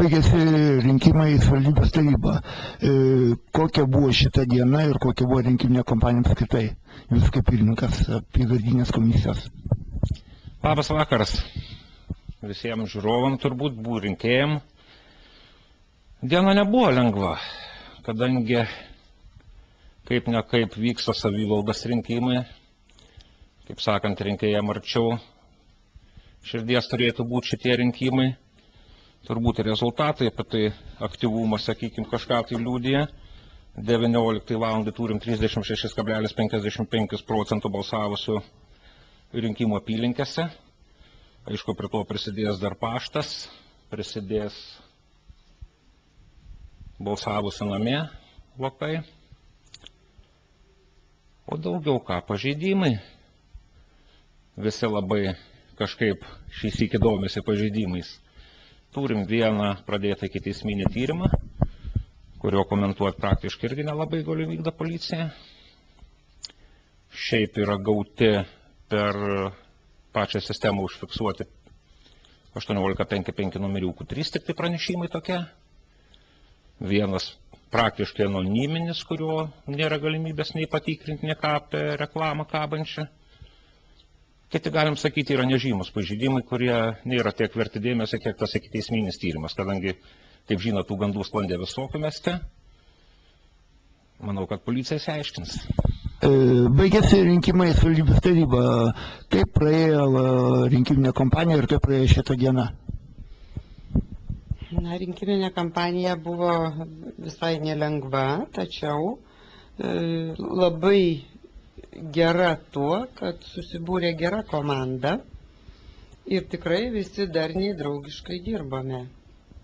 Baigėsi rinkimai į savivaldybės tarybą. Kokia buvo šita diena ir kokia buvo rinkiminė kampanija apskritai? Jūs kaip pirmininkas apygardinės komisijos. Labas vakaras. Visiems žiūrovam turbūt, buvo rinkėjim. Diena nebuvo lengva, kadangi kaip ne kaip vyksta savivaldos rinkimai. Kaip sakant, rinkėjam arčiau širdies turėtų būti šitie rinkimai. Turbūt rezultatai apie tai aktyvumas, sakykime, kažką tai liūdija. 19 valandų turim 36,55% balsavusių rinkimų apylinkėse. Aišku, prie to prisidės dar paštas, prisidės balsavusių namie vokai. O daugiau ką, pažeidimai. Visi labai kažkaip šį sykį domisi pažeidimais. Turim vieną pradėtą ikiteisminį tyrimą, kurio komentuoti praktiškai irgi nelabai galiu vykdo policija. Šiaip yra gauti per pačią sistemą užfiksuoti 1855 numeriukų 3 tik tai pranešimai tokie. Vienas praktiškai anoniminis, kurio nėra galimybės nei patikrinti, nei ką apie reklamą kabančią. Kiti, galim sakyti, yra nežymus pažeidimai, kurie nėra tiek verti dėmesio, kiek tas ikiteisminis tyrimas, kadangi, kaip žinot, tų gandų sklandė visokių mieste. Manau, kad policija išsiaiškins. Baigėsi rinkimai į savivaldybės tarybą. Kaip praėjo rinkiminė kampanija ir kaip praėjo šitą dieną? Na, rinkiminė kampanija buvo visai nelengva, tačiau labai gera tuo, kad susibūrė gera komanda ir tikrai visi darniai draugiškai dirbame.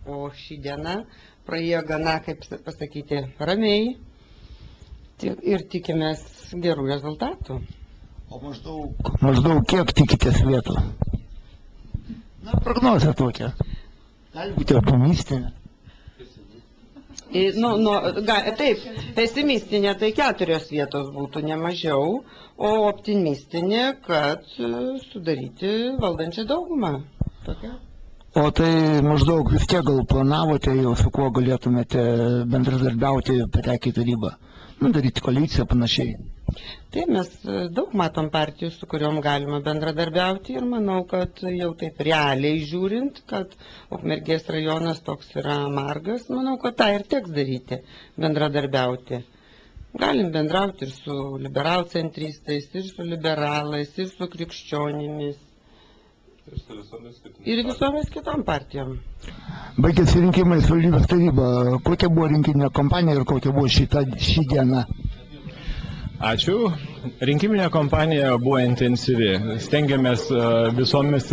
O ši diena praėjo gana, kaip pasakyti, ramiai ir tikimės gerų rezultatų. O maždaug kiek tikitės vietų? Na, prognozė tokia. Gali būti optimistinė. Taip, pesimistinė tai 4 vietos būtų ne mažiau, o optimistinė, kad sudaryti valdančią daugumą. Tokia. O tai maždaug vis tiek gal planavote jau, su kuo galėtumėte bendradarbiauti patekę į tarybą, daryti koaliciją panašiai? Tai mes daug matom partijų, su kuriuom galima bendradarbiauti ir manau, kad jau taip realiai žiūrint, kad Ukmergės rajonas toks yra margas, manau, kad tą ir teks daryti, bendradarbiauti. Galim bendrauti ir su liberalcentristais, ir su liberalais, ir su krikščionimis, ir visomis kitom partijom. Baigėsi rinkimai į savivaldybės tarybą. Kokia buvo rinkiminė kampanija ir kokia buvo ši diena? Ačiū. Rinkiminė kampanija buvo intensyvi. Stengiamės visomis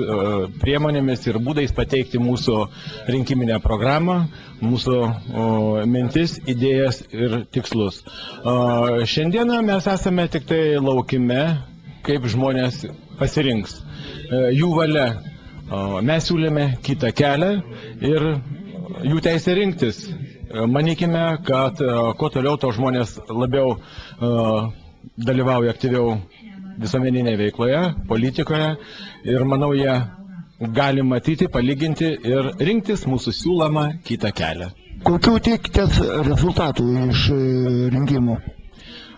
priemonėmis ir būdais pateikti mūsų rinkiminę programą, mūsų mintis, idėjas ir tikslus. Šiandieną mes esame tik tai laukime, kaip žmonės pasirinks. Jų valia. Mes siūlėme kitą kelią ir jų teisė rinktis. Manykime, kad kuo toliau to žmonės labiau dalyvauja aktyviau visuomeninėje veikloje, politikoje ir manau, jie gali matyti, palyginti ir rinktis mūsų siūlomą kitą kelią. Kokių tikitės rezultatų iš rinkimų?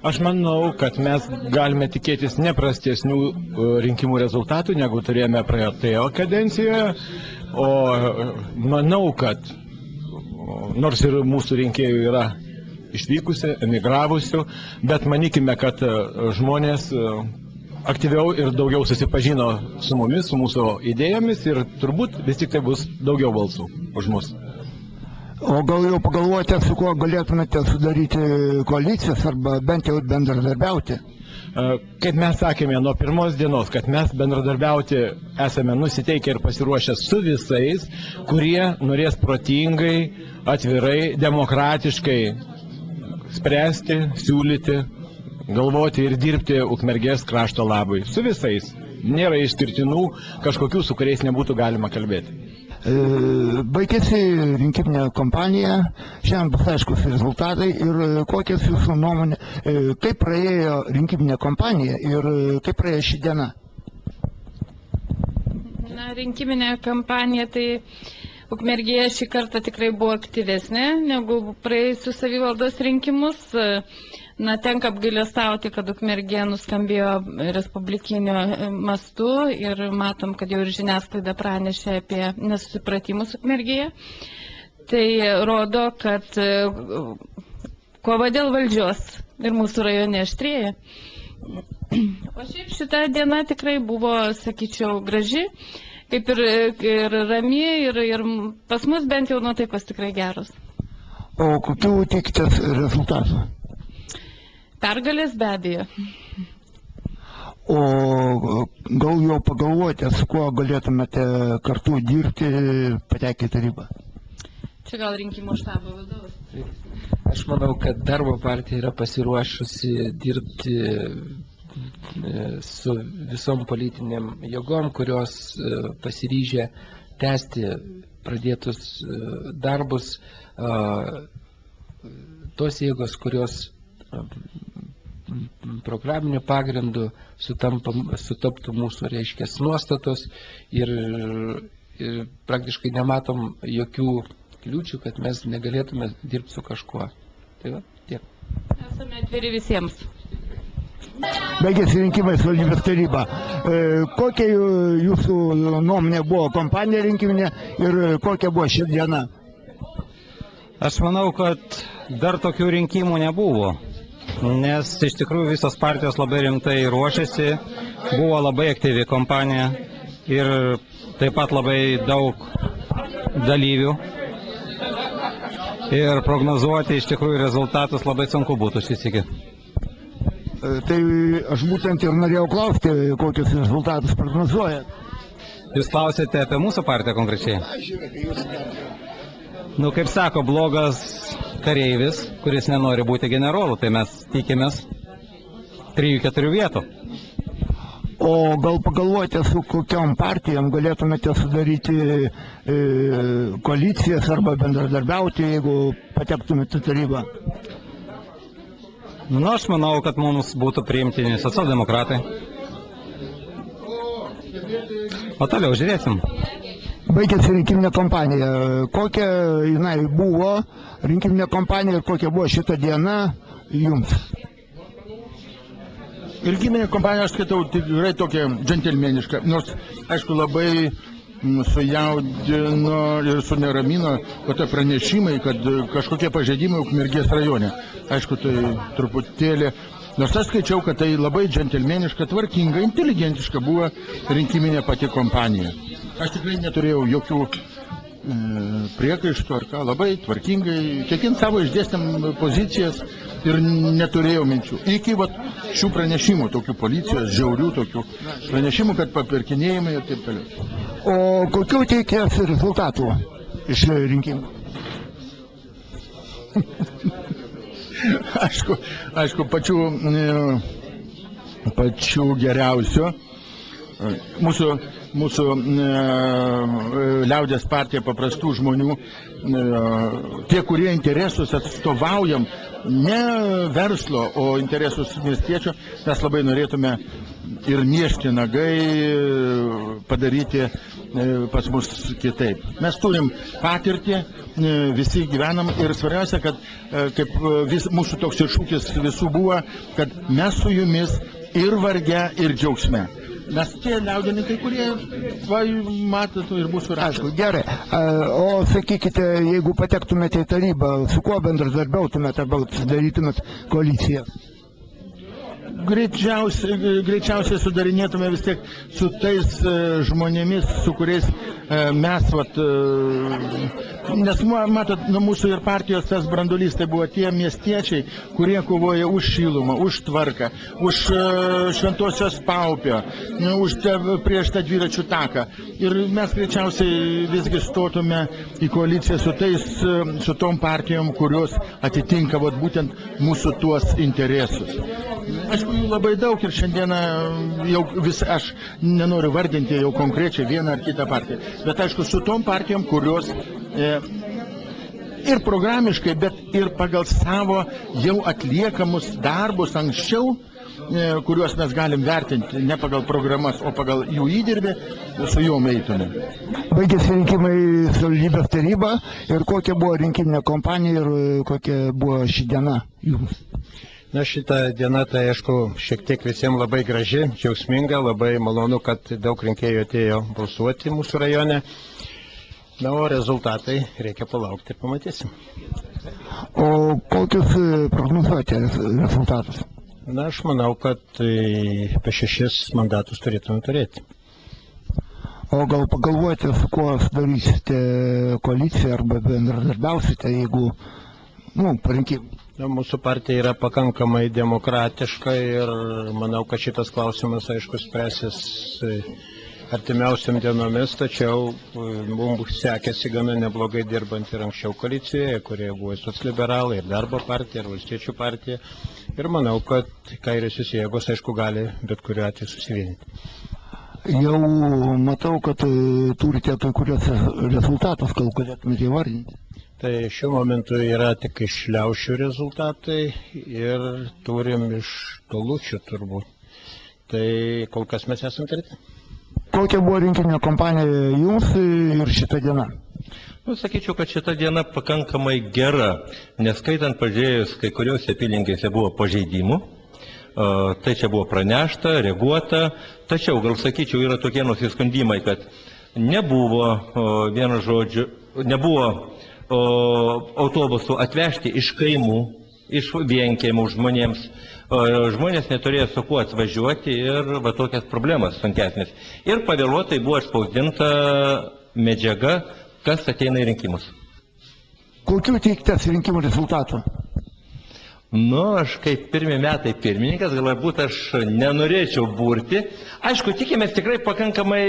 Aš manau, kad mes galime tikėtis neprastesnių rinkimų rezultatų, negu turėjome praeitoje kadencijoje, o manau, kad nors ir mūsų rinkėjų yra išvykusių, emigravusių, bet manykime, kad žmonės aktyviau ir daugiau susipažino su mumis, su mūsų idėjomis ir turbūt vis tik tai bus daugiau balsų už mus. O gal jau pagalvojate, su kuo galėtumėte sudaryti koalicijas arba bent jau bendradarbiauti? Kaip mes sakėme nuo pirmos dienos, kad mes bendradarbiauti esame nusiteikę ir pasiruošę su visais, kurie norės protingai, atvirai, demokratiškai spręsti, siūlyti, galvoti ir dirbti Ukmergės krašto labui. Su visais. Nėra išskirtinų kažkokių, su kuriais nebūtų galima kalbėti. Baigėsi rinkiminė kampanija, šiandien bus aiškus rezultatai ir kokias jūsų nuomonė, kaip praėjo rinkiminė kampanija ir kaip praėjo ši diena? Na, rinkiminė kampanija tai Ukmergėje šį kartą tikrai buvo aktyvesnė negu praėjusius savivaldos rinkimus. Na, tenka apgailestauti, kad Ukmergė nuskambėjo respublikinio mastu ir matom, kad jau ir žiniasklaida pranešė apie nesusipratimus Ukmergėje. Tai rodo, kad kova dėl valdžios ir mūsų rajone aštrėja. O šiaip šita diena tikrai buvo, sakyčiau, graži, kaip ir rami, ir pas mus bent jau nuotaikos tikrai geros. O kokių tikitės rezultatų? Pergalės be abejo. O gal jau pagalvojate, su kuo galėtumėte kartu dirbti, patekę į tarybą? Čia gal rinkimų štabo vadovas. Aš manau, kad darbo partija yra pasiruošusi dirbti su visom politiniam jėgom, kurios pasiryžę tęsti pradėtus darbus, tos jėgos, kurios programinių pagrindų sutaptų mūsų, reiškės, nuostatos ir praktiškai nematom jokių kliūčių, kad mes negalėtume dirbti su kažkuo. Tai va, tiek. Esame atviri visiems. Baigėsi rinkimai savivaldybės taryba. Kokia jūsų nuomonė buvo kampanija rinkiminė ir kokia buvo ši diena? Aš manau, kad dar tokių rinkimų nebuvo. Nes iš tikrųjų visos partijos labai rimtai ruošiasi, buvo labai aktyvi kampanija ir taip pat labai daug dalyvių. Ir prognozuoti iš tikrųjų rezultatus labai sunku būtų šį sykį. Tai aš būtent ir norėjau klausti, kokius rezultatus prognozuojat. Jūs klausėte apie mūsų partiją konkrečiai? Nu, kaip sako, blogas kareivis, kuris nenori būti generolu, tai mes tikimės 3-4 vietų. O gal pagalvojate, su kokiom partijom galėtumėte sudaryti koalicijas arba bendradarbiauti, jeigu patektumėte į tarybą? Nu, aš manau, kad mums būtų priimtini socialdemokratai. O toliau žiūrėsim. Baigėsi rinkiminė kampanija. Kokia jinai buvo rinkiminė kampanija ir kokia buvo šita diena jums? Rinkiminė kampanija, aš skaitau, tikrai tokia džentelmeniška, nors, aišku, labai sujaudino ir suneramino tie pranešimai, kad kažkokie pažeidimai Ukmergės rajone. Aišku, tai truputėlį, nors aš skaičiau, kad tai labai džentelmeniška, tvarkinga, inteligentiška buvo rinkiminė pati kampanija. Aš tikrai neturėjau jokių priekaištų ar ką, labai tvarkingai, kiekvien savo išdėstėm pozicijas ir neturėjau minčių. Iki šių pranešimų, tokių policijos, žiaurių tokių pranešimų, kad papirkinėjimai ir taip toliau. O kokių tikėsi rezultatų iš rinkimų? Aišku, pačių geriausio. Mūsų liaudės partija paprastų žmonių, tie, kurie interesus atstovaujam, ne verslo, o interesus miestiečio, mes labai norėtume ir niežti nagai, padaryti pas mus kitaip. Mes turim patirtį, visi gyvenam ir svarbiausia, kad kaip mūsų toks ir šūkis visų buvo, kad mes su jumis ir varge, ir džiaugsme. Mes tie liaudininkai, kurie matot ir mūsų rašo. Aišku, gerai. O sakykite, jeigu patektumėte į tarybą, su kuo bendradarbiautumėte arba sudarytumėte koaliciją? Greičiausiai sudarinėtume vis tiek su tais žmonėmis, su kuriais mes, nes matot, nuo mūsų ir partijos tas brandulys, tai buvo tie miestiečiai, kurie kovoja už šilumą, už tvarką, už Šventosios Paupio, prieš tą dviračių taką. Ir mes greičiausiai visgi stotume į koaliciją su tom partijom, kurios atitinka būtent mūsų tuos interesus. Aišku, jų labai daug ir šiandieną jau aš nenoriu vardinti jau konkrečiai vieną ar kitą partiją, bet aišku, su tom partijom, kurios ir programiškai, bet ir pagal savo jau atliekamus darbus anksčiau kuriuos mes galim vertinti ne pagal programas, o pagal jų įdirbį, su juom eitume. Baigėsi rinkimai savivaldybės taryba ir kokia buvo rinkiminė kompanija ir kokia buvo ši diena jums? Na, šita diena, tai aišku, šiek tiek visiems labai graži, džiaugsminga, labai malonu, kad daug rinkėjų atėjo balsuoti mūsų rajone. Na, o rezultatai reikia palaukti ir pamatysim. O kokius prognozuojate rezultatus? Na, aš manau, kad apie 6 mandatus turėtume turėti. O gal pagalvojate, su kuo sudarysite koaliciją arba bendradarbiausite, jeigu, parinkimų? Na, mūsų partija yra pakankamai demokratiška ir manau, kad šitas klausimas, aišku, spręsis artimiausiam dienomis, tačiau mums sekėsi gana neblogai dirbant ir anksčiau koalicijoje, kurie buvo socliberalai, ir darbo partija, ir valstiečių partija. Ir manau, kad kairiosios jėgos, aišku, gali bet kuriuo atveju susivienyti. Jau matau, kad turite kai kurios rezultatus, gal galėtumėte įvardinti. Tai šiuo momentu yra tik iš Liaušių rezultatai ir turim iš Tolučių turbūt. Tai kol kas mes esam treti. Kokia buvo rinkiminė kampanija jums ir šita diena? Sakyčiau, kad šita diena pakankamai gera, neskaitant pažiūrėjus, kai kuriuose apylinkėse buvo pažeidimų. Tai čia buvo pranešta, reaguota, tačiau gal sakyčiau yra tokie nusiskundimai, kad nebuvo, vienu žodžiu, nebuvo autobusų atvežti iš kaimų, iš vienkiemų žmonėms. Žmonės neturėjo su kuo atvažiuoti ir va tokias problemas sunkesnės. Ir pavėluotai buvo išspausdinta medžiaga, kas ateina į rinkimus. Kokių teiktas rinkimų rezultatų? Aš kaip pirmi metai pirmininkas, galbūt aš nenorėčiau burti. Aišku, tikimės tikrai pakankamai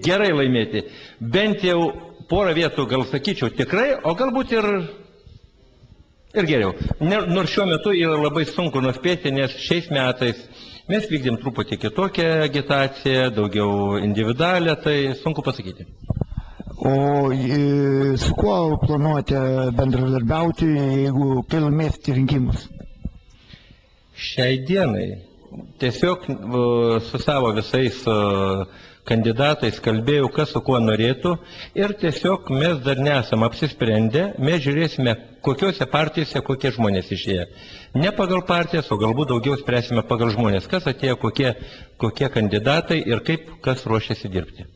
gerai laimėti. Bent jau porą vietų, gal sakyčiau, tikrai, o galbūt ir geriau. Nors šiuo metu yra labai sunku nuspėti, nes šiais metais mes vykdėm truputį kitokią agitaciją, daugiau individualią, tai sunku pasakyti. O su kuo planuojate bendradarbiauti, jeigu laimėsite rinkimus? Šiai dienai tiesiog su savo visais kandidatais kalbėjau, kas su kuo norėtų ir tiesiog mes dar nesam apsisprendę, mes žiūrėsime, kokiuose partijose kokie žmonės išėję. Ne pagal partijas, o galbūt daugiau spręsime pagal žmonės, kas atėjo, kokie kandidatai ir kaip kas ruošiasi dirbti.